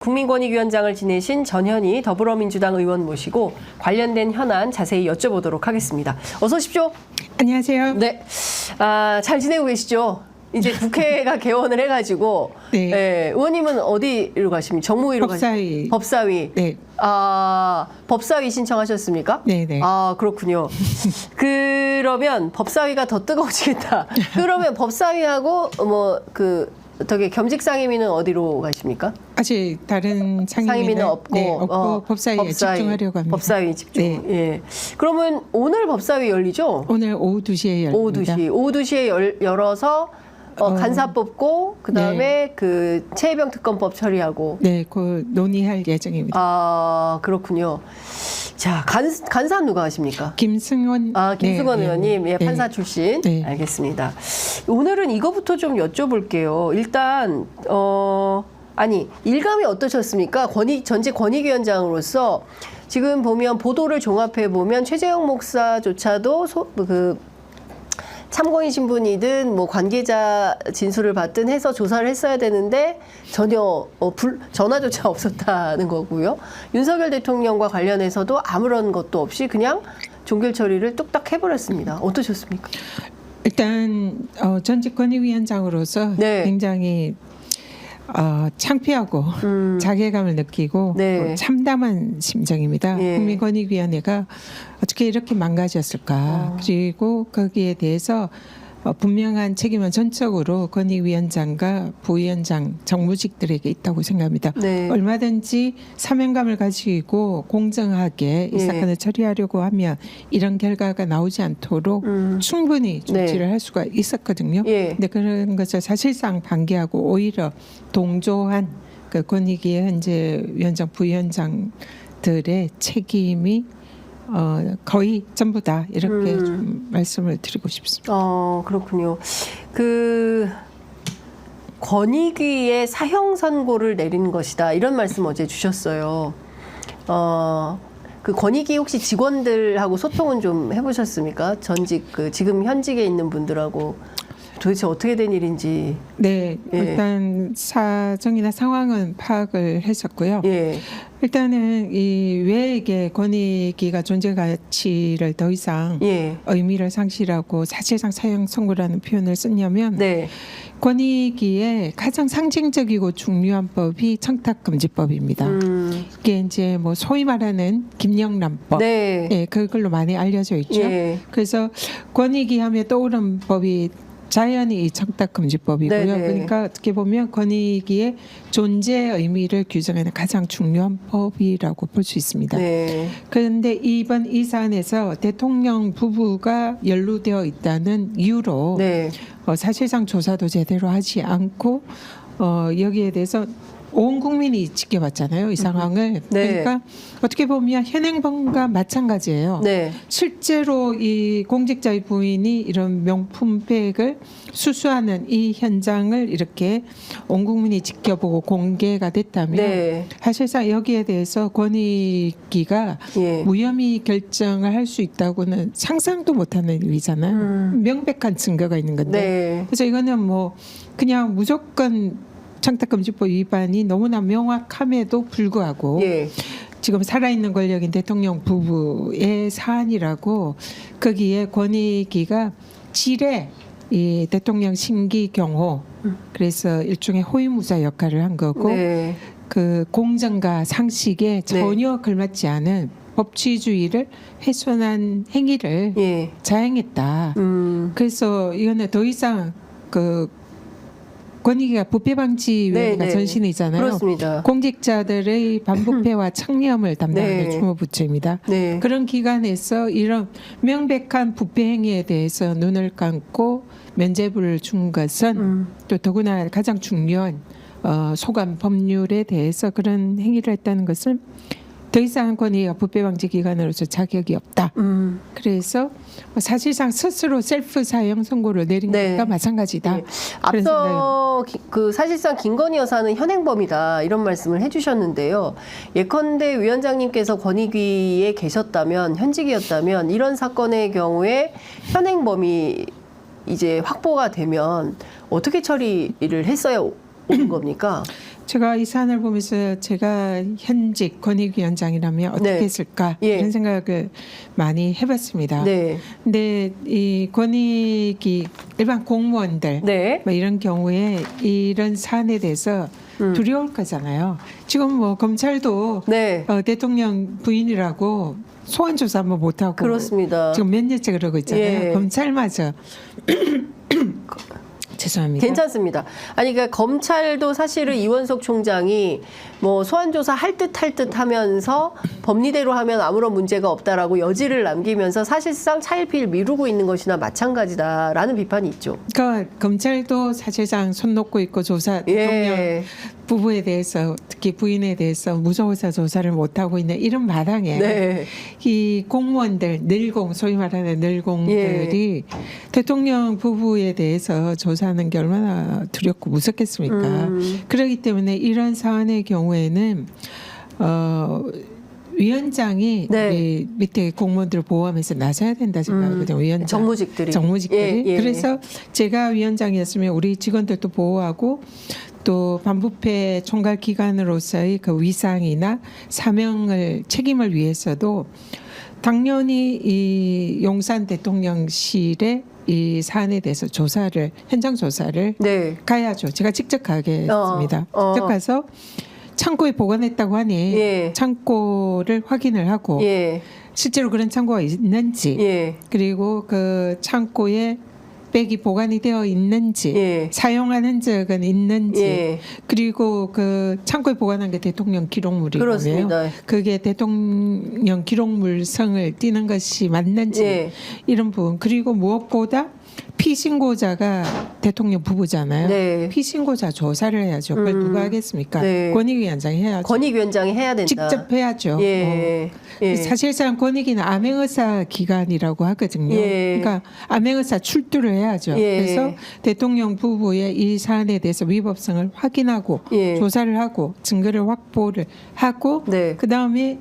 국민권익위원장을 지내신 전현희 더불어민주당 의원 모시고 관련된 현안 자세히 여쭤보도록 하겠습니다. 어서 오십시오. 안녕하세요. 네, 잘 지내고 계시죠? 이제 국회가 개원을 해가지고 네. 의원님은 어디로 가십니까? 정무위로 법사위. 법사위. 네. 법사위 신청하셨습니까? 네네. 그렇군요. 그러면 법사위가 더 뜨거워지겠다. 그러면 법사위하고 되게 겸직 상임위는 어디로 가십니까? 아직 다른 상임위는 없고, 네, 없고 법사위에 집중하려고 합니다. 법사위 집중. 네. 예. 그러면 오늘 법사위 열리죠? 오늘 오후 2시에 열립니다. 오후 2시에 열어서 간사 뽑고 그다음에 그 최혜병 특검법 처리하고. 네, 그 논의할 예정입니다. 그렇군요. 자, 간사는 누가 하십니까? 김승원. 김승원 네, 의원님, 네. 판사 출신. 네. 알겠습니다. 오늘은 이거부터 좀 여쭤볼게요. 일단 일감이 어떠셨습니까? 전직 권익위원장으로서 지금 보면 보도를 종합해 보면 최재형 목사조차도 참고인 신분이든 관계자 진술을 받든 해서 조사를 했어야 되는데 전혀 전화조차 없었다는 거고요. 윤석열 대통령과 관련해서도 아무런 것도 없이 그냥 종결 처리를 뚝딱 해버렸습니다. 어떠셨습니까? 일단 전직 권익위원장으로서 네. 굉장히 창피하고 자괴감을 느끼고 네. 참담한 심정입니다. 예. 국민권익위원회가 어떻게 이렇게 망가졌을까. 그리고 거기에 대해서 분명한 책임은 전적으로 권익위원장과 부위원장 정무직들에게 있다고 생각합니다. 네. 얼마든지 사명감을 가지고 공정하게 이 예. 사건을 처리하려고 하면 이런 결과가 나오지 않도록 충분히 조치를 네. 할 수가 있었거든요. 예. 근데 그런 것을 사실상 방기하고 오히려 동조한 그 권익위의 현재 위원장, 부위원장들의 책임이 거의 전부다 이렇게 좀 말씀을 드리고 싶습니다. 그렇군요. 권익위의 사형 선고를 내린 것이다 이런 말씀 어제 주셨어요. 그 권익위 혹시 직원들하고 소통은 좀 해보셨습니까? 전직 지금 현직에 있는 분들하고 도대체 어떻게 된 일인지. 네, 예. 일단 사정이나 상황은 파악을 했었고요. 예. 일단은 왜 이게 권익위가 존재 가치를 더 이상 예. 의미를 상실하고 사실상 사형 선고라는 표현을 썼냐면 네. 권익위의 가장 상징적이고 중요한 법이 청탁금지법입니다. 이게 이제 소위 말하는 김영란법, 네. 예, 그걸로 많이 알려져 있죠. 예. 그래서 권익위 하면 떠오른 법이 자연히 이 청탁금지법이고요. 네네. 그러니까 어떻게 보면 권익위의 존재 의미를 규정하는 가장 중요한 법이라고 볼 수 있습니다. 네. 그런데 이번 이 사안에서 대통령 부부가 연루되어 있다는 이유로 네. 사실상 조사도 제대로 하지 않고 여기에 대해서 온 국민이 지켜봤잖아요. 이 상황을. 네. 그러니까 어떻게 보면 현행범과 마찬가지예요. 네. 실제로 이 공직자의 부인이 이런 명품백을 수수하는 이 현장을 이렇게 온 국민이 지켜보고 공개가 됐다면 네. 사실상 여기에 대해서 권익위가 예. 무혐의 결정을 할 수 있다고는 상상도 못하는 일이잖아요. 명백한 증거가 있는 건데. 네. 그래서 이거는 그냥 무조건 청탁금지법 위반이 너무나 명확함에도 불구하고 예. 지금 살아있는 권력인 대통령 부부의 사안이라고 거기에 권익위가 지레 이 대통령 신기 경호 그래서 일종의 호위무사 역할을 한 거고 네. 그 공정과 상식에 전혀 걸맞지 않은 법치주의를 훼손한 행위를 예. 자행했다. 그래서 이거는 더 이상 권익위가 부패방지위원회가 네, 네. 전신이잖아요. 그렇습니다. 공직자들의 반부패와 청렴을 담당하는 네. 주무부처입니다. 네. 그런 기관에서 이런 명백한 부패 행위에 대해서 눈을 감고 면죄부를 준 것은 또 더구나 가장 중요한 소관 법률에 대해서 그런 행위를 했다는 것은 더 이상 권익위가 부패방지기관으로서 자격이 없다. 그래서 사실상 스스로 셀프 사형 선고를 내린 네. 것과 마찬가지다. 네. 그런 앞서 사실상 김건희 여사는 현행범이다 이런 말씀을 해주셨는데요. 예컨대 위원장님께서 권익위에 계셨다면 현직이었다면 이런 사건의 경우에 현행범이 이제 확보가 되면 어떻게 처리를 했어야 오는 겁니까? 제가 이 사안을 보면서 제가 현직 권익위원장이라면 어떻게 네. 했을까 예. 이런 생각을 많이 해봤습니다. 네. 근데 이 권익위 일반 공무원들 네. 뭐 이런 경우에 이런 사안에 대해서 두려울 거잖아요. 지금 뭐 검찰도 네. 대통령 부인이라고 소환 조사 한번 못하고 그렇습니다. 지금 몇 년째 그러고 있잖아요. 예. 검찰마저 죄송합니다. 괜찮습니다. 아니 그러니까 검찰도 사실은 이원석 총장이 뭐 소환 조사 할 듯 하면서 법리대로 하면 아무런 문제가 없다라고 여지를 남기면서 사실상 차일피일 미루고 있는 것이나 마찬가지다라는 비판이 있죠. 그러니까 검찰도 사실상 손 놓고 있고 조사 대통령 예. 부부에 대해서 특히 부인에 대해서 무소호사 조사를 못 하고 있는 이런 마당에 네. 이 공무원들 늘공 소위 말하는 늘공들이 대통령 부부에 대해서 조사하는 게 얼마나 두렵고 무섭겠습니까? 그렇기 때문에 이런 사안의 경우에는 위원장이 네. 이 밑에 공무원들을 보호하면서 나서야 된다 생각하거든요. 위원장. 정무직들이. 예, 예. 그래서 제가 위원장이었으면 우리 직원들도 보호하고 또 반부패 총괄 기관으로서의 그 위상이나 사명을 책임을 위해서도 당연히 이 용산 대통령실에 이 사안에 대해서 현장 조사를 네. 가야죠. 제가 직접 가겠습니다. 어. 직접 가서 창고에 보관했다고 하니 예. 창고를 확인을 하고 예. 실제로 그런 창고가 있는지 예. 그리고 그 창고에 백이 보관이 되어 있는지 예. 사용한 흔적은 있는지 예. 그리고 그 창고에 보관한 게 대통령 기록물이라며요. 그렇습니다. 그게 대통령 기록물성을 띠는 것이 맞는지 예. 이런 부분 그리고 무엇보다 피신고자가 대통령 부부잖아요. 네. 피신고자 조사를 해야죠. 그걸 누가 하겠습니까? 네. 권익위원장이 해야죠. 권익위원장이 해야 된다. 직접 해야죠. 예. 예. 사실상 권익위는 암행의사 기관이라고 하거든요. 예. 그러니까 암행의사 출두를 해야죠. 예. 그래서 대통령 부부의 이 사안에 대해서 위법성을 확인하고 예. 조사를 하고 증거를 확보를 하고 네. 그 다음에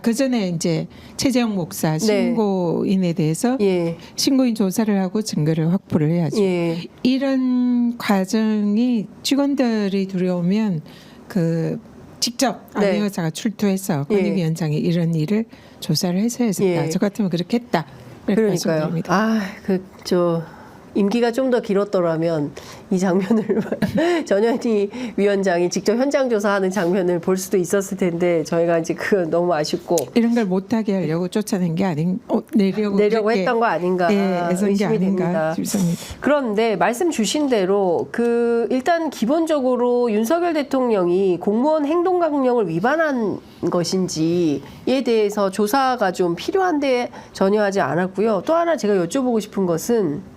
그 전에 이제 최재형 목사 신고인에 대해서 예. 신고인 조사를 하고 증거를 확보를 해야죠. 예. 이런 과정이 직원들이 들어오면 그 직접 네. 암행의사가 출두해서 예. 권익위원장이 이런 일을 조사를 해서 했다. 예. 저 같으면 그렇게 했다. 그러니까요. 임기가 좀 더 길었더라면 이 장면을 전현희 위원장이 직접 현장 조사하는 장면을 볼 수도 있었을 텐데 저희가 이제 그 너무 아쉽고 이런 걸 못하게 하려고 쫓아낸 게 내려고 그렇게 했던 거 아닌가 애쓴 게 의심이 아닌가 됩니다. 싶습니다. 그런데 말씀 주신 대로 일단 기본적으로 윤석열 대통령이 공무원 행동강령을 위반한 것인지에 대해서 조사가 좀 필요한데 전혀 하지 않았고요. 또 하나 제가 여쭤보고 싶은 것은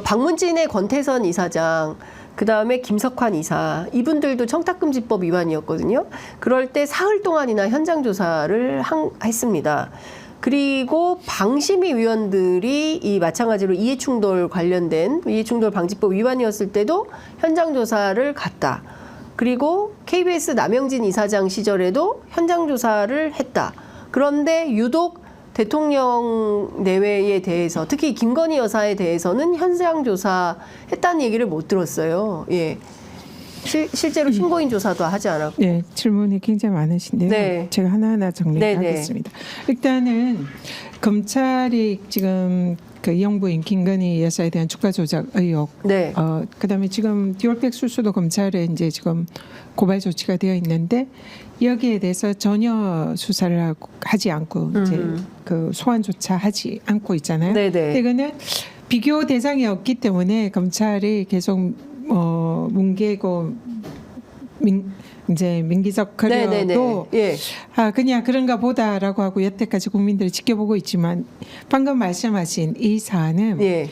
박문진의 권태선 이사장, 그 다음에 김석환 이사, 이분들도 청탁금지법 위반이었거든요. 그럴 때 사흘 동안이나 현장 조사를 했습니다. 그리고 방심위 위원들이 이 마찬가지로 이해충돌 관련된 이해충돌 방지법 위반이었을 때도 현장 조사를 갔다. 그리고 KBS 남영진 이사장 시절에도 현장 조사를 했다. 그런데 유독 대통령 내외에 대해서 특히 김건희 여사에 대해서는 현장 조사했다는 얘기를 못 들었어요. 예. 실제로 신고인 조사도 하지 않았고. 네, 질문이 굉장히 많으신데요. 네. 제가 하나하나 정리하겠습니다. 일단은 검찰이 지금 그 이영부인 김건희 여사에 대한 주가 조작 의혹, 네. 그다음에 지금 디올백 수수도 검찰에 이제 지금 고발 조치가 되어 있는데 여기에 대해서 전혀 수사를 하지 않고 이제 그 소환조차 하지 않고 있잖아요. 네네. 이거는 비교 대상이 없기 때문에 검찰이 계속 뭉개고 이제 민기적거려도 예. 그냥 그런가 보다라고 하고 여태까지 국민들이 지켜보고 있지만 방금 말씀하신 이 사안은 예.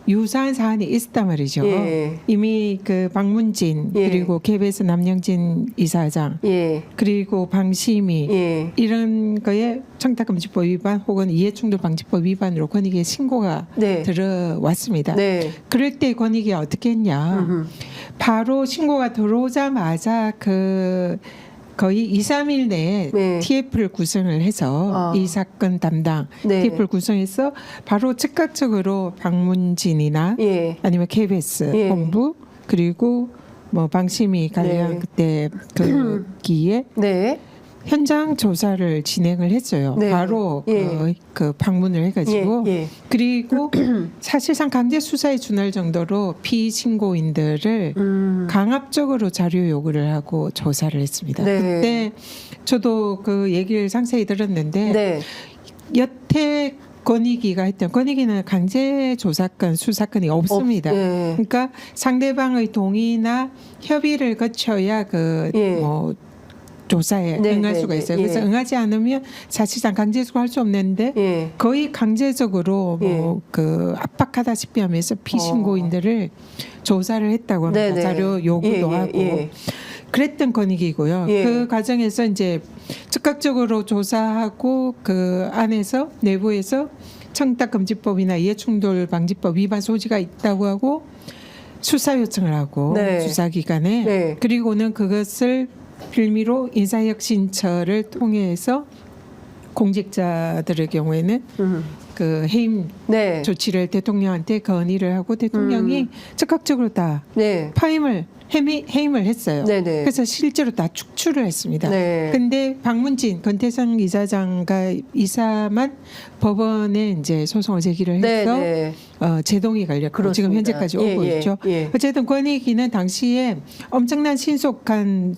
유사한 사안이 있었단 말이죠. 예. 이미 그 박문진 예. 그리고 KBS 남영진 이사장 예. 그리고 방심위 예. 이런 거에 청탁금지법 위반 혹은 이해충돌방지법 위반으로 권익위에 신고가 네. 들어왔습니다. 네. 그럴 때 권익위가 어떻게 했냐. 바로 신고가 들어오자마자 거의 2, 3일 내에 네. TF를 구성을 해서 이 사건 담당 네. TF를 구성해서 바로 즉각적으로 박문진이나 예. 아니면 KBS 예. 본부 그리고 뭐 방심이 관련 네. 그때 그 기에 네. 현장 조사를 진행을 했어요. 네. 바로 예. 그 방문을 해가지고 예. 그리고 사실상 강제 수사에 준할 정도로 피신고인들을 강압적으로 자료 요구를 하고 조사를 했습니다. 네. 그때 저도 그 얘기를 상세히 들었는데 네. 여태 권익위가 했던 권익위는 강제 조사권 수사권이 없습니다. 예. 그러니까 상대방의 동의나 협의를 거쳐야 그 예. 뭐 조사에 네, 응할 네, 수가 네, 있어요. 예. 그래서 응하지 않으면 사실상 강제 수사할 수 없는데 예. 거의 강제적으로 예. 뭐 그 압박하다시피 하면서 피신고인들을 조사를 했다고 합니다. 네, 네. 자료 요구도 예, 예, 하고 예. 그랬던 권익이고요. 예. 그 과정에서 이제 즉각적으로 조사하고 그 안에서 내부에서 청탁금지법이나 이해충돌방지법 위반 소지가 있다고 하고 수사 요청을 하고 네. 수사기관에 네. 그리고는 그것을 빌미로 인사혁신처를 통해서 공직자들의 경우에는 그 해임 네. 조치를 대통령한테 건의를 하고 대통령이 즉각적으로 다 네. 해임을 했어요. 네네. 그래서 실제로 다 축출을 했습니다. 네. 근데 박문진 권태성 이사장과 이사만 법원에 이제 소송을 제기를 해서 네. 제동이 걸렸고 지금 그렇습니다. 현재까지 예, 오고 예, 있죠. 예. 어쨌든 권익위는 당시에 엄청난 신속한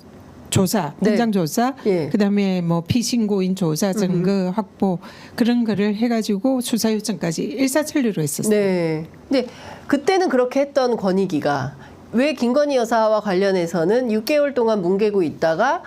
조사, 네. 현장 조사, 예. 그다음에 뭐 피신고인 조사, 증거 확보 그런 거를 해가지고 수사 요청까지 일사천리로 했었어요. 네. 근데 그때는 그렇게 했던 권익위가 왜 김건희 여사와 관련해서는 6개월 동안 뭉개고 있다가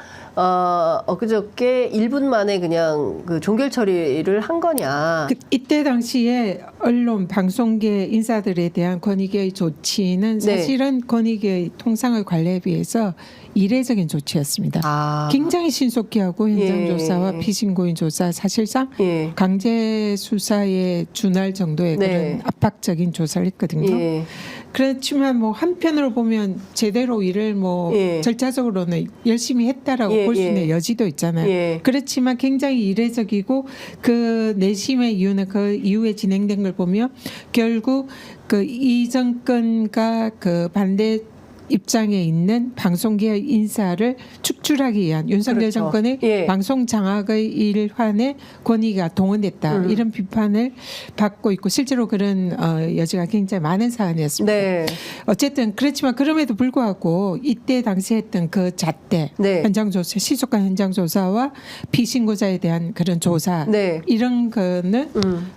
엊그저께 1분 만에 그냥 그 종결 처리를 한 거냐? 이때 당시에 언론 방송계 인사들에 대한 권익위의 조치는 네. 사실은 권익위의 통상의 관리에 비해서 이례적인 조치였습니다. 아. 굉장히 신속히 하고 현장 예. 조사와 피신고인 조사 사실상 예. 강제 수사에 준할 정도의 네. 그런 압박적인 조사를 했거든요. 예. 그렇지만 뭐 한편으로 보면 제대로 일을 뭐 예. 절차적으로는 열심히 했다라고 예, 볼 수 있는 예. 여지도 있잖아요. 예. 그렇지만 굉장히 이례적이고 그 내심의 이유는 그 이후에 진행된 걸 보면 결국 그 이 정권과 그 반대 입장에 있는 방송계의 인사를 축출하기 위한 윤석열 그렇죠. 정권의 예. 방송 장악의 일환에 권위가 동원됐다 이런 비판을 받고 있고 실제로 그런 여지가 굉장히 많은 사안이었습니다. 네. 어쨌든 그렇지만 그럼에도 불구하고 이때 당시 했던 그 잣대 네. 현장 조사 시속한 현장 조사와 피신고자에 대한 그런 조사 네. 이런 거는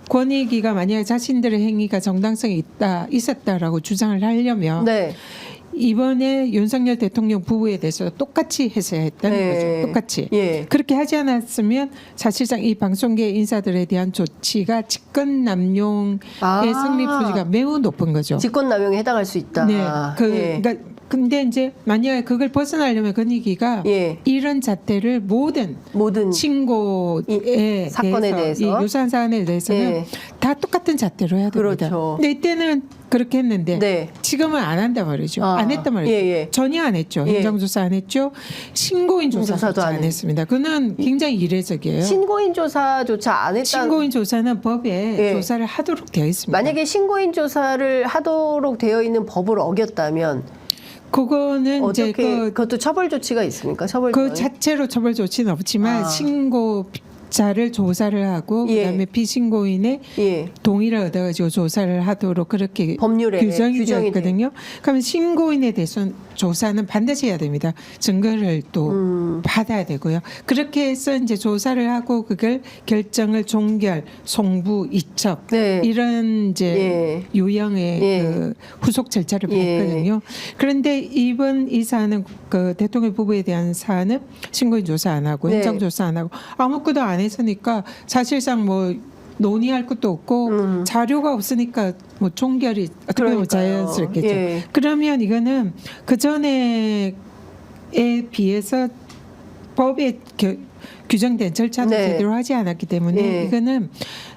권익위가 만약에 자신들의 행위가 정당성이 있었다라고 주장을 하려면 네. 이번에 윤석열 대통령 부부에 대해서 똑같이 했어야 했다는 네. 거죠. 똑같이. 예. 그렇게 하지 않았으면 사실상 이 방송계 인사들에 대한 조치가 직권남용의 성립 소지가 매우 높은 거죠. 직권남용에 해당할 수 있다. 네. 예. 그러니까 근데 이제 만약에 그걸 벗어나려면 권익위가 예. 이런 잣대를 모든 신고에 사건에 대해서. 이 유사한 사안에 대해서는 예. 다 똑같은 잣대로 해야 됩니다. 그렇죠. 근데 이때는 그렇게 했는데 네. 지금은 안 한단 말이죠. 아. 안 했단 말이죠. 예, 예. 전혀 안 했죠. 예. 현장조사 안 했죠. 신고인 조사도 조사도 안 안 했습니다. 그는 굉장히 이례적이에요. 신고인 조사조차 안 했다. 신고인 조사는 법에 예. 조사를 하도록 되어 있습니다. 만약에 신고인 조사를 하도록 되어 있는 법을 어겼다면 그거는 이제 어떻게 그것도 처벌 조치가 있습니까? 처벌 그 조항이? 자체로 처벌 조치는 없지만 아. 신고자를 조사를 하고 예. 그다음에 피신고인의 예. 동의를 얻어가지고 조사를 하도록 그렇게 법률에 규정이 되어 규정이 있거든요. 그러면 신고인에 대해서 조사는 반드시 해야 됩니다. 증거를 또 받아야 되고요. 그렇게 해서 이제 조사를 하고 그걸 결정을 종결, 송부, 이첩 네. 이런 이제 유형의 예. 그 후속 절차를 예. 밟거든요. 그런데 이번 이 사안은 그 대통령 부부에 대한 사안은 신고인 조사 안 하고 네. 현장 조사 안 하고 아무것도 안 했으니까 사실상 뭐 논의할 것도 없고 자료가 없으니까 뭐 종결이 어떻게 보면 그러니까요. 자연스럽겠죠. 예. 그러면 이거는 그 전에에 비해서 법에 규정된 절차도 네. 제대로 하지 않았기 때문에 예. 이거는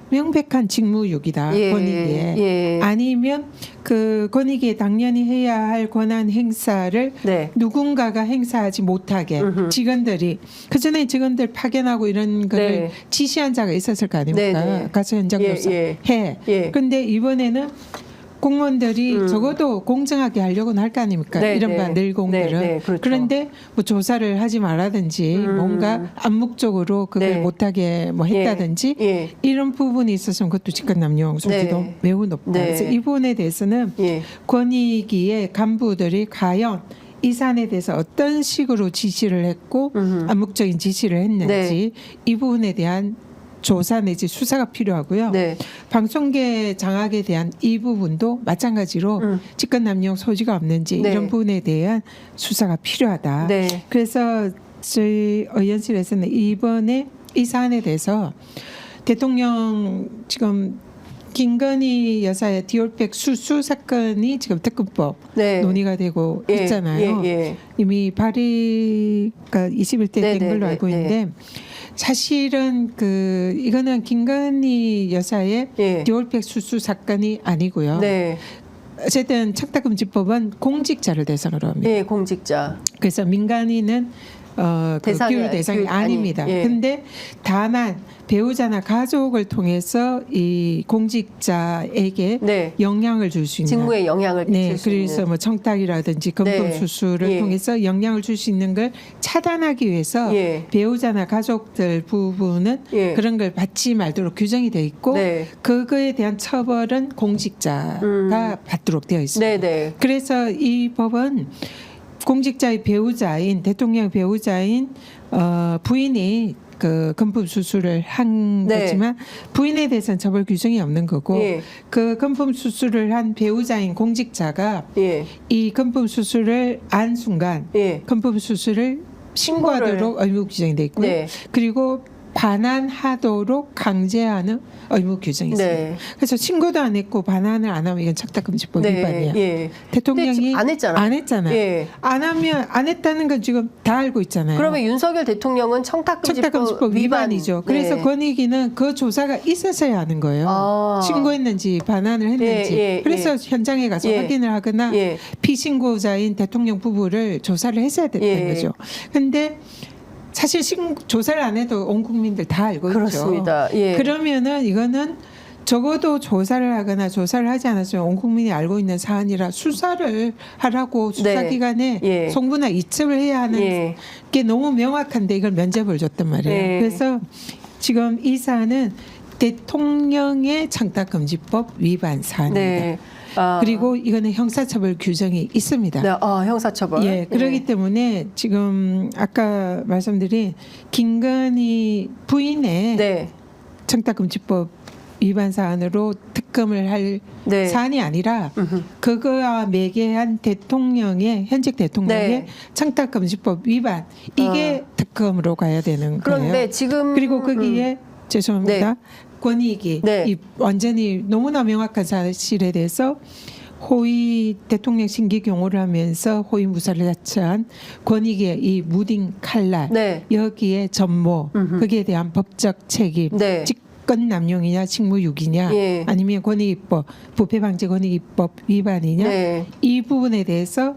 명백한 직무유기다. 예. 권익위에. 예. 아니면 그 권익위에 당연히 해야 할 권한 행사를 네. 누군가가 행사하지 못하게 직원들이 그전에 직원들 파견하고 이런 거를 네. 지시한 자가 있었을 거 아닙니까? 네, 네. 가서 현장 예, 조사 예. 해. 예. 근데 이번에는 공무원들이 적어도 공정하게 하려고는 할 거 아닙니까? 네, 이른바 네. 늘공들은. 네, 네, 그렇죠. 그런데 뭐 조사를 하지 말라든지 뭔가 암묵적으로 그걸 네. 못하게 뭐 했다든지 예. 이런 부분이 있어서는 그것도 직권남용 소지도 네. 매우 높다. 네. 그래서 이 부분에 대해서는 예. 권익위의 간부들이 과연 이 사안에 대해서 어떤 식으로 지시를 했고 암묵적인 지시를 했는지 네. 이 부분에 대한 조사 내지 수사가 필요하고요. 네. 방송계 장악에 대한 이 부분도 마찬가지로 직권남용 소지가 없는지 네. 이런 부분에 대한 수사가 필요하다. 네. 그래서 저희 의원실에서는 이번에 이 사안에 대해서 대통령 지금 김건희 여사의 디올백 수수 사건이 지금 특검법 네. 논의가 되고 예, 있잖아요. 예, 예. 이미 발의가 20일째 네, 된 네, 걸로 네, 알고 네. 있는데 사실은 이거는 김건희 여사의 예. 디올백 수수 사건이 아니고요. 네. 어쨌든 착탁금지법은 공직자를 대상으로 합니다. 예, 공직자. 그래서 민간인은 그 대상이 규율 대상이 규율 아니, 아닙니다. 예. 근데 다만 배우자나 가족을 통해서 이 공직자에게 네. 영향을 줄 수 있는 직무에 영향을 네, 미칠 수 그래서 있는. 뭐 청탁이라든지 금품 네. 수수를 예. 통해서 영향을 줄 수 있는 걸 차단하기 위해서 예. 배우자나 가족들 부분은 예. 그런 걸 받지 말도록 규정이 돼 있고 네. 그거에 대한 처벌은 공직자가 받도록 되어 있습니다. 네, 네. 그래서 이 법은 공직자의 배우자인 대통령 배우자인 부인이 그 금품 수수를 한 네. 거지만 부인에 대해서는 처벌 규정이 없는 거고 예. 그 금품 수수를 한 배우자인 공직자가 예. 이 금품 수수를 안 순간 예. 금품 수수를 신고하도록 의무 규정이 돼 있고요. 네. 그리고 반환하도록 강제하는 의무 규정이 있습니다. 네. 그래서 신고도 안 했고 반환을 안 하면 이건 착탁금지법 네. 위반이에요. 예. 근데 대통령이 지금 안 했잖아요. 안 했잖아요. 예. 안 하면 안 했다는 건 지금 다 알고 있잖아요. 그러면 윤석열 대통령은 청탁금지법 위반이죠. 그래서 네. 권익위는 그 조사가 있었어야 하는 거예요. 아. 신고했는지 반환을 했는지. 예, 예, 그래서 현장에 가서 예. 확인을 하거나 예. 피신고자인 대통령 부부를 조사를 했어야 됐던 예. 거죠. 근데 사실 조사를 안 해도 온 국민들 다 알고 그렇습니다. 있죠. 예. 그러면은 이거는 적어도 조사를 하거나 조사를 하지 않았으면 온 국민이 알고 있는 사안이라 수사를 하라고 수사기관에 예. 송부나 이첩을 해야 하는 예. 게 너무 명확한데 이걸 면죄부를 줬단 말이에요. 예. 그래서 지금 이 사안은 대통령의 청탁금지법 위반 사안입니다. 네. 아. 그리고 이거는 형사처벌 규정이 있습니다. 네. 아, 형사처벌. 예, 그렇기 때문에 지금 아까 말씀드린 김건희 부인의 네. 청탁금지법 위반 사안으로 특검을 할 네. 사안이 아니라 그거와 매개한 대통령의 현직 대통령의 네. 청탁금지법 위반 이게 특검으로 가야 되는 그런데 거예요. 지금 그리고 거기에 죄송합니다. 네. 권익위 네. 이 완전히 너무나 명확한 사실에 대해서 호위 대통령 신기 경호를 하면서 호위 무사를 자처한 권익위의 이 무딘 칼날 네. 여기에 전모 거기에 대한 법적 책임 네. 직권남용이냐 직무유기냐 예. 아니면 권익위법 부패방지권익위법 위반이냐 네. 이 부분에 대해서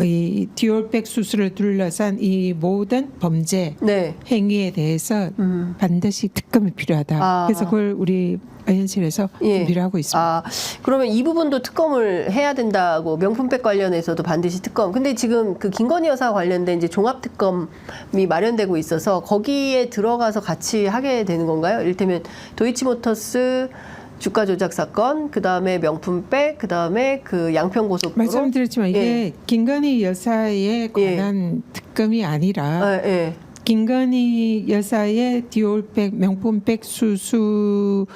이 디올백 수수를 둘러싼 이 모든 범죄 네. 행위에 대해서 반드시 특검이 필요하다. 아. 그래서 그걸 우리 의원실에서 예. 준비를 하고 있습니다. 아, 그러면 이 부분도 특검을 해야 된다고 명품백 관련해서도 반드시 특검. 근데 지금 그 김건희 여사 관련된 이제 종합 특검이 마련되고 있어서 거기에 들어가서 같이 하게 되는 건가요? 이를테면 도이치모터스 주가 조작 사건, 그 다음에 명품백, 그 다음에 그 양평고속도로. 말씀드렸지만 이게 예. 김건희 여사에 관한 특검이 아니라 아, 예. 김건희 여사의 디올백 명품백 수수와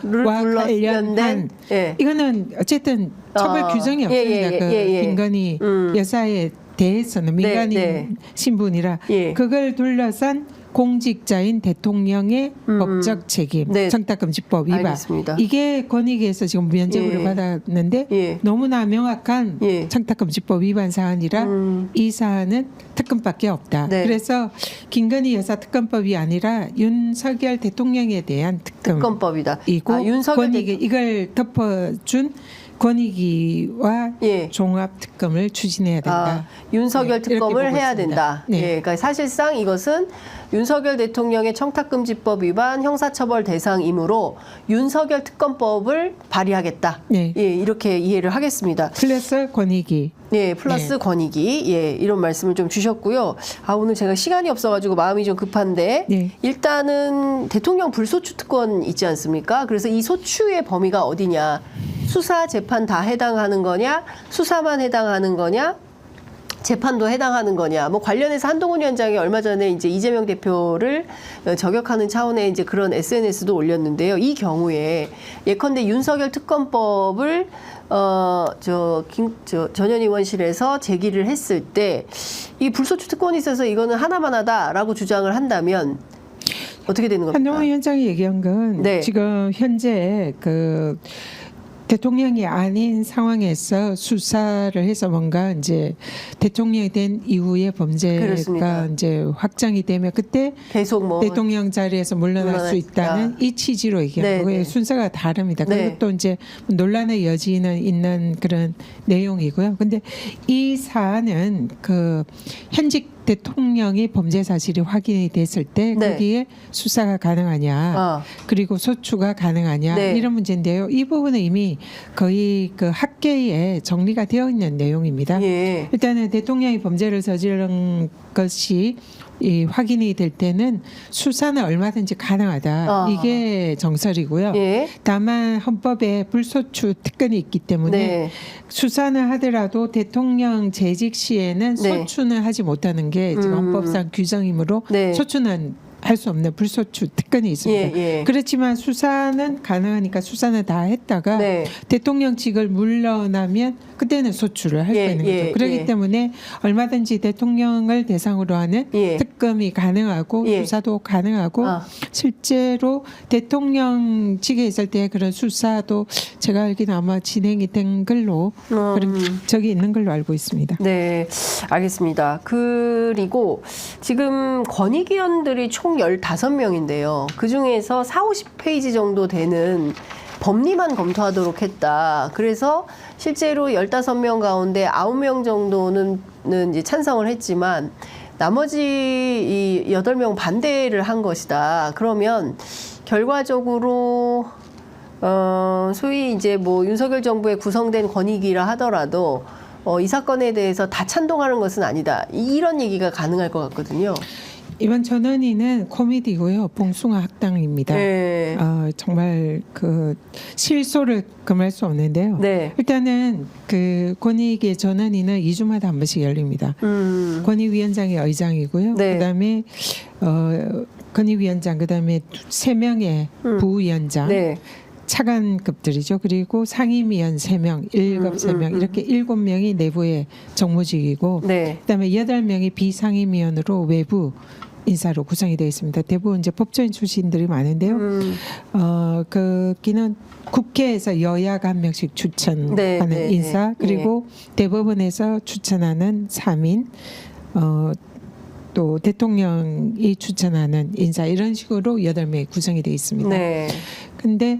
관련한 예. 이거는 어쨌든 처벌 아, 규정이 예, 없습니다. 예, 그 예, 예. 김건희 여사에 대해서는 민간인 네. 신분이라 예. 그걸 둘러싼 공직자인 대통령의 법적 책임, 네. 청탁금지법 위반. 알겠습니다. 이게 권익위에서 지금 면죄부를 예. 받았는데 예. 너무나 명확한 예. 청탁금지법 위반 사안이라 이 사안은 특검밖에 없다. 네. 그래서 김건희 여사 특검법이 아니라 윤석열 대통령에 대한 특검법이다. 이고 아, 윤석열 권익위 이걸 덮어준 권익위와 예. 종합 특검을 추진해야 된다. 윤석열 네, 이렇게 특검을 보고 해야 있습니다. 된다. 네. 예, 그러니까 사실상 이것은 윤석열 대통령의 청탁금지법 위반 형사처벌 대상이므로 윤석열 특검법을 발의하겠다. 네. 예, 이렇게 이해를 하겠습니다. 플러스 권익위. 예, 플러스 네. 권익위. 예, 이런 말씀을 좀 주셨고요. 오늘 제가 시간이 없어가지고 마음이 좀 급한데 네. 일단은 대통령 불소추 특권 있지 않습니까? 그래서 이 소추의 범위가 어디냐? 수사, 재판 다 해당하는 거냐? 수사만 해당하는 거냐? 재판도 해당하는 거냐? 뭐 관련해서 한동훈 위원장이 얼마 전에 이제 이재명 대표를 저격하는 차원의 이제 그런 SNS도 올렸는데요. 이 경우에 예컨대 윤석열 특검법을 전 현 의원실에서 제기를 했을 때 이 불소추 특권이 있어서 이거는 하나만 하다라고 주장을 한다면 어떻게 되는 겁니까? 한동훈 위원장이 얘기한 건 네. 지금 현재 그 대통령이 아닌 상황에서 수사를 해서 뭔가 이제 대통령이 된 이후의 범죄가 그렇습니다. 이제 확정이 되면 그때 계속 뭐 대통령 자리에서 물러날 수 있다는 이 취지로 얘기한 네, 거고요. 네. 순서가 다릅니다. 네. 그리고 또 이제 논란의 여지는 있는 그런 내용이고요. 근데 이 사안은 그 현직 대통령이 범죄 사실이 확인이 됐을 때 네. 거기에 수사가 가능하냐, 그리고 소추가 가능하냐 네. 이런 문제인데요. 이 부분은 이미 거의 그 학계에 정리가 되어 있는 내용입니다. 예. 일단은 대통령이 범죄를 저지른 것이 이 확인이 될 때는 수사는 얼마든지 가능하다. 이게 정설이고요. 예. 다만 헌법에 불소추 특권이 있기 때문에 네. 수사는 하더라도 대통령 재직 시에는 네. 소추는 하지 못하는 게 지금 헌법상 규정이므로 네. 소추는 할 수 없는 불소추 특권이 있습니다. 예, 예. 그렇지만 수사는 가능하니까 수사는 다 했다가 네. 대통령직을 물러나면 그때는 소추를 할 수 예, 있는 예, 거죠. 그렇기 예. 때문에 얼마든지 대통령을 대상으로 하는 예. 특검이 가능하고 예. 수사도 가능하고 아. 실제로 대통령직에 있을 때 그런 수사도 제가 알기는 아마 진행이 된 걸로 그런 적이 있는 걸로 알고 있습니다. 네, 알겠습니다. 그리고 지금 권익위원들이 총 15명인데요. 그중에서 40-50페이지 정도 되는 법리만 검토하도록 했다. 그래서 실제로 15명 가운데 9명 정도는 이제 찬성을 했지만 나머지 이 8명 반대를 한 것이다. 그러면 결과적으로 소위 이제 뭐 윤석열 정부에 구성된 권익위라 하더라도 이 사건에 대해서 다 찬동하는 것은 아니다. 이런 얘기가 가능할 것 같거든요. 이번 전원위는 코미디고요. 봉숭아 학당입니다. 네. 정말 그 실소를 금할 수 없는데요. 네. 일단은 그 권익위 전원위는 2주마다 한 번씩 열립니다. 권익위원장이 의장이고요. 네. 그다음에 권익위원장 그다음에 3명의 부위원장. 네. 차관급들이죠. 그리고 상임위원 3명, 1급 3명 이렇게 7명이 내부의 정무직이고 네. 그다음에 8명이 비상임위원으로 외부 인사로 구성이 되어 있습니다. 대부분 이제 법조인 출신들이 많은데요. 거기는 국회에서 여야가 한 명씩 추천하는 네, 네, 인사 네. 그리고 대법원에서 추천하는 3인 또 대통령이 추천하는 인사 이런 식으로 8명이 구성이 되어 있습니다. 네. 근데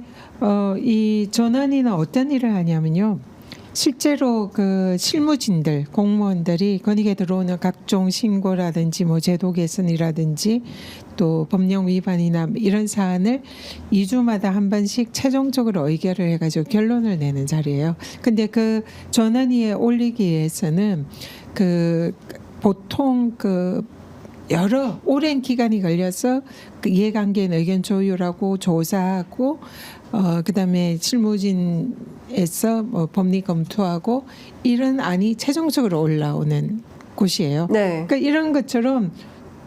이 전원위는 어떤 일을 하냐면요. 실제로 그 실무진들, 공무원들이 권익에 들어오는 각종 신고라든지 뭐 제도 개선이라든지 또 법령 위반이나 이런 사안을 2주마다 한 번씩 최종적으로 의결을 해가지고 결론을 내는 자리예요. 근데 그 전원위에 올리기 위해서는 그 보통 그 여러 오랜 기간이 걸려서 그 이해관계인 의견 조율하고 조사하고 그다음에 실무진에서 뭐 법리 검토하고 이런 안이 최종적으로 올라오는 곳이에요. 네. 그러니까 이런 것처럼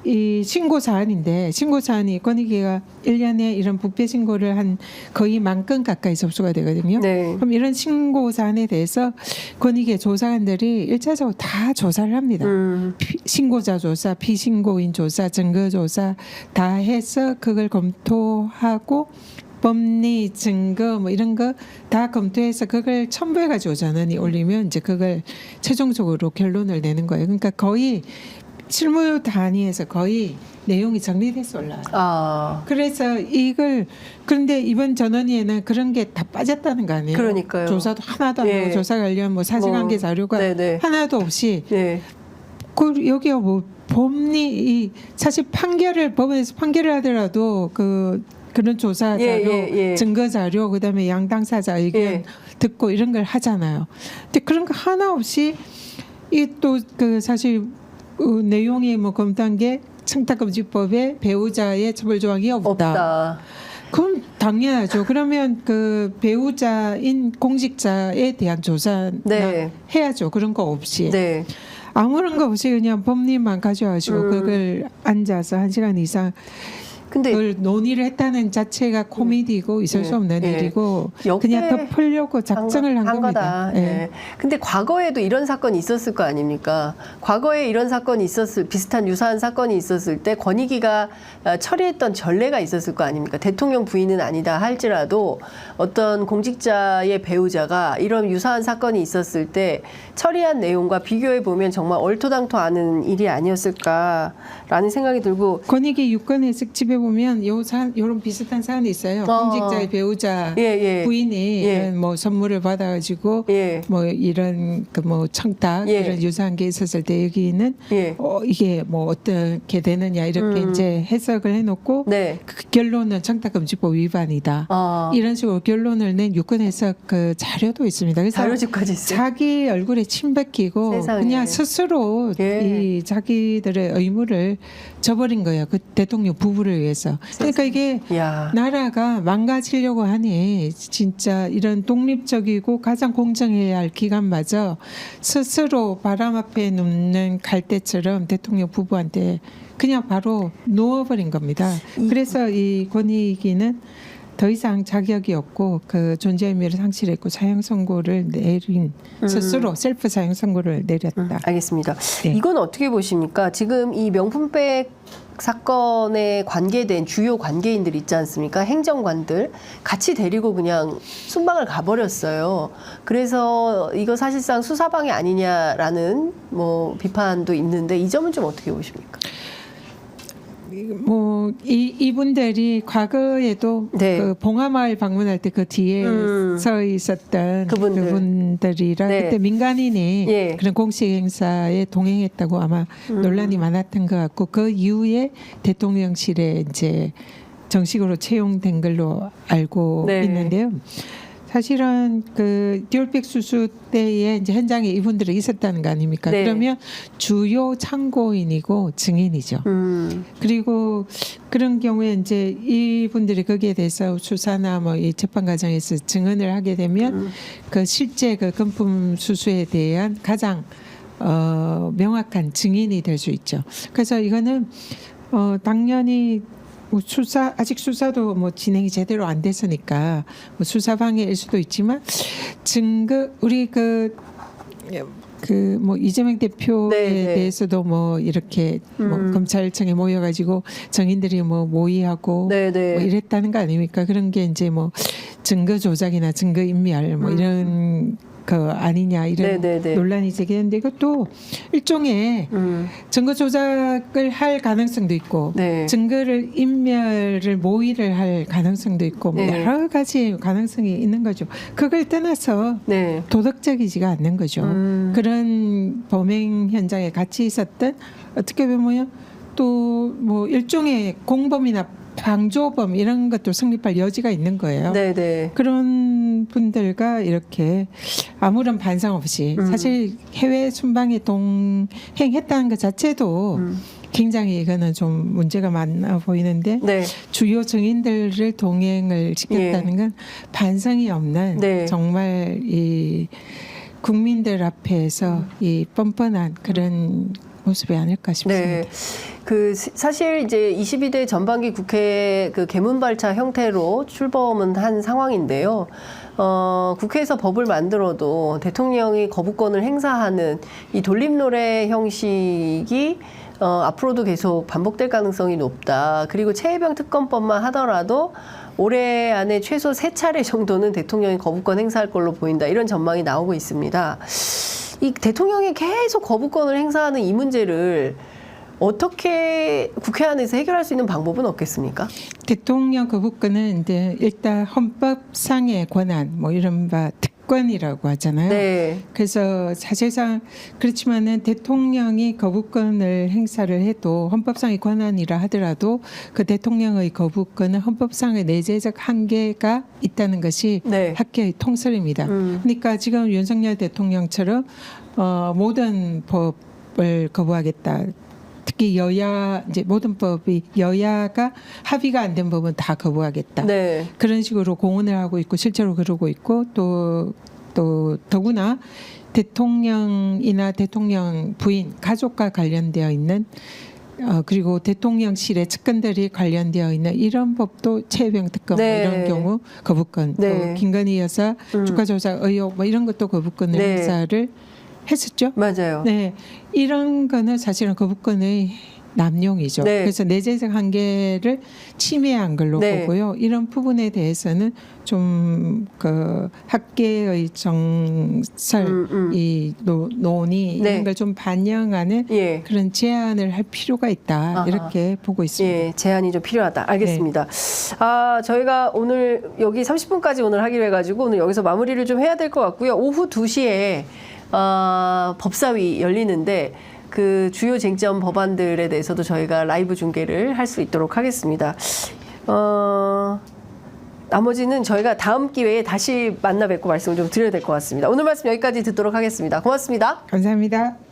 이 신고 사안인데 신고 사안이 권익위가 1년에 이런 부패 신고를 한 거의 10,000건 가까이 접수가 되거든요. 네. 그럼 이런 신고 사안에 대해서 권익위 조사관들이 1차적으로 다 조사를 합니다. 신고자 조사, 피신고인 조사, 증거 조사 다 해서 그걸 검토하고 법리 증거 뭐 이런 거 다 검토해서 그걸 첨부해 가지고 전원이 올리면 이제 그걸 최종적으로 결론을 내는 거예요. 그러니까 거의 실무 단위에서 거의 내용이 정리돼서 올라와요. 아, 그래서 이걸 그런데 이번 전원위에는 그런 게 다 빠졌다는 거 아니에요? 그러니까요. 조사도 하나도 안 하고 예. 조사 관련 뭐 사실관계 자료가 네네. 하나도 없이 네. 그 여기가 뭐 법리 사실 법원에서 판결을 하더라도 그런 조사 예, 자료, 예, 예. 증거 자료, 그다음에 양 당사자 의견 예. 듣고 이런 걸 하잖아요. 근데 그런 거 하나 없이 이 또 그 사실 내용이 뭐 검토한 게 청탁금지법에 배우자의 처벌 조항이 없다. 그럼 당연하죠. 그러면 그 배우자인 공직자에 대한 조사 네. 해야죠. 그런 거 없이. 네. 아무런 거 없이 그냥 법리만 가져와가지고 그걸 앉아서 1시간 이상 근데 그걸 논의를 했다는 자체가 코미디고 있을 수 없는 예. 일이고 역대 그냥 덮으려고 작정을 한 겁니다. 거다. 예. 근데 과거에도 이런 사건이 있었을 거 아닙니까? 과거에 이런 사건이 비슷한 유사한 사건이 있었을 때 권익위가 처리했던 전례가 있었을 거 아닙니까? 대통령 부인은 아니다 할지라도 어떤 공직자의 배우자가 이런 유사한 사건이 있었을 때 처리한 내용과 비교해 보면 정말 얼토당토 않은 일이 아니었을까라는 생각이 들고 권익위 유권의 특집에 보면 요런 비슷한 사안이 있어요. 공직자의 배우자 예. 부인이 예. 뭐 선물을 받아가지고 예. 뭐 이런 그 뭐 청탁 예. 이런 유사한 게 있었을 때 여기는 예. 이게 뭐 어떻게 되느냐 이렇게 이제 해석을 해놓고 네. 그 결론은 청탁금지법 위반이다. 이런 식으로 결론을 낸 유권 해석 그 자료도 있습니다. 그래서 자료집까지 있어요. 자기 얼굴에 침 뱉기고 세상에. 그냥 스스로 예. 이 자기들의 의무를 저버린 거예요. 그 대통령 부부를 위해서. 그러니까 이게 야. 나라가 망가지려고 하니 진짜 이런 독립적이고 가장 공정해야 할 기관마저 스스로 바람 앞에 눕는 갈대처럼 대통령 부부한테 그냥 바로 놓아버린 겁니다. 그래서 이 권익위는 더 이상 자격이 없고 그 존재 의미를 상실했고 사형 선고를 내린 스스로 셀프 사형 선고를 내렸다. 알겠습니다. 네. 이건 어떻게 보십니까? 지금 이 명품백 사건에 관계된 주요 관계인들 있지 않습니까? 행정관들 같이 데리고 그냥 순방을 가버렸어요. 그래서 이거 사실상 수사방해 아니냐라는 뭐 비판도 있는데 이 점은 좀 어떻게 보십니까? 뭐 이분들이 과거에도 네. 그 봉하마을 방문할 때 그 뒤에 서 있었던 그분들이라 네. 그때 민간인이 예. 그런 공식 행사에 동행했다고 아마 논란이 많았던 것 같고 그 이후에 대통령실에 이제 정식으로 채용된 걸로 알고 네. 있는데요. 사실은 그 디올백 수수 때에 이제 현장에 이분들이 있었다는 거 아닙니까? 네. 그러면 주요 참고인이고 증인이죠. 그리고 그런 경우에 이제 이분들이 거기에 대해서 수사나 뭐 이 재판 과정에서 증언을 하게 되면 그 실제 그 금품 수수에 대한 가장 명확한 증인이 될 수 있죠. 그래서 이거는 당연히 뭐 아직 수사도 뭐 진행이 제대로 안 됐으니까 뭐 수사 방해일 수도 있지만 증거 우리 그 뭐 이재명 대표에 네. 대해서도 뭐 이렇게 뭐 검찰청에 모여가지고 정인들이 뭐 모의하고 네네. 뭐 이랬다는 거 아닙니까? 그런 게 이제 뭐 증거 조작이나 증거 인멸 뭐 이런 거 아니냐 이런 네네네. 논란이 제기했는데 이것도 일종의 증거 조작을 할 가능성도 있고 네. 증거를 인멸을 모의를 할 가능성도 있고 뭐 네. 여러 가지 가능성이 있는 거죠. 그걸 떠나서 네. 도덕적이지가 않는 거죠. 그런 범행 현장에 같이 있었던 어떻게 보면 또 뭐 일종의 공범이나 방조범 이런 것도 성립할 여지가 있는 거예요. 네네. 그런 분들과 이렇게 아무런 반성 없이 사실 해외 순방에 동행했다는 것 자체도 굉장히 이거는 좀 문제가 많아 보이는데 네. 주요 증인들을 동행을 시켰다는 건 반성이 없는 네. 정말 이 국민들 앞에서 이 뻔뻔한 그런 모습이 아닐까 싶습니다. 네. 사실 이제 22대 전반기 국회 그 개문발차 형태로 출범은 한 상황인데요. 국회에서 법을 만들어도 대통령이 거부권을 행사하는 이 돌림노래 형식이 앞으로도 계속 반복될 가능성이 높다. 그리고 최혜병 특검법만 하더라도 올해 안에 최소 3차례 정도는 대통령이 거부권 행사할 걸로 보인다. 이런 전망이 나오고 있습니다. 이 대통령이 계속 거부권을 행사하는 이 문제를 어떻게 국회 안에서 해결할 수 있는 방법은 없겠습니까? 대통령 거부권은 이제 일단 헌법상의 권한, 뭐 이른바 특권이라고 하잖아요. 네. 그래서 사실상 그렇지만은 대통령이 거부권을 행사를 해도 헌법상의 권한이라 하더라도 그 대통령의 거부권은 헌법상의 내재적 한계가 있다는 것이 네. 학계의 통설입니다. 그러니까 지금 윤석열 대통령처럼 모든 법을 거부하겠다. 특히 여야 이제 모든 법이 여야가 합의가 안 된 법은 다 거부하겠다. 네. 그런 식으로 공언을 하고 있고 실제로 그러고 있고 또 더구나 대통령이나 대통령 부인 가족과 관련되어 있는 그리고 대통령실의 측근들이 관련되어 있는 이런 법도 최혜병 특검 네. 뭐 이런 경우 거부권 네. 또 김건희 여사 주가조작 의혹 뭐 이런 것도 거부권을 네. 행사를 했었죠. 맞아요. 네, 이런 거는 사실은 거부권의 남용이죠. 네. 그래서 내재적 한계를 침해한 걸로 네. 보고요. 이런 부분에 대해서는 좀 그 학계의 정설, 이 논의 네. 이런 걸 좀 반영하는 예. 그런 제안을 할 필요가 있다. 아하. 이렇게 보고 있습니다. 예, 제안이 좀 필요하다. 알겠습니다. 저희가 오늘 여기 30분까지 오늘 하기로 해가지고 오늘 여기서 마무리를 좀 해야 될 것 같고요. 오후 2시에 법사위 열리는데 그 주요 쟁점 법안들에 대해서도 저희가 라이브 중계를 할 수 있도록 하겠습니다. 나머지는 저희가 다음 기회에 다시 만나 뵙고 말씀을 좀 드려야 될 것 같습니다. 오늘 말씀 여기까지 듣도록 하겠습니다. 고맙습니다. 감사합니다.